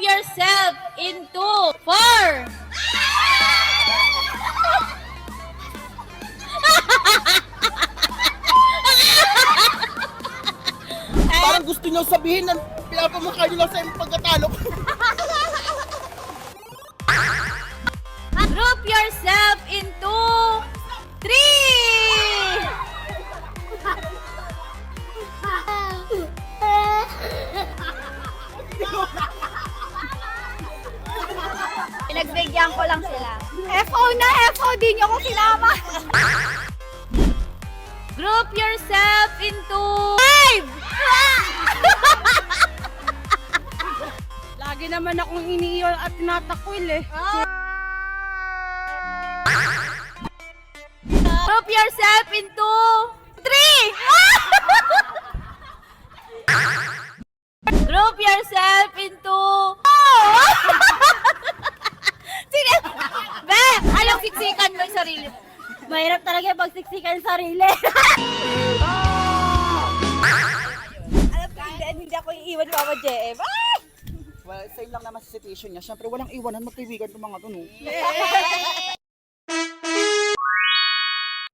yourself into 4. Parang gusto niyo sabihin na pinapamukha niyo lang sa iyong pagkatalo. Group yourself into 3. Pinagbigyan ko lang sila. FO na FO, di nyo ko sinama. Group yourself into 5. Lagi naman akong iniiwan at natakwil eh. Group yourself into 3. Group yourself into 2. Sige. Be, alam siksikan mo yung sarili mo. Mahirap talaga pagsiksikan yung sarili. Alam ko, hindi ako iiwan ni Mama JM. Well, same lang naman sa situation niya. Siyempre, walang iwanan magkaibigan ng mga to, no?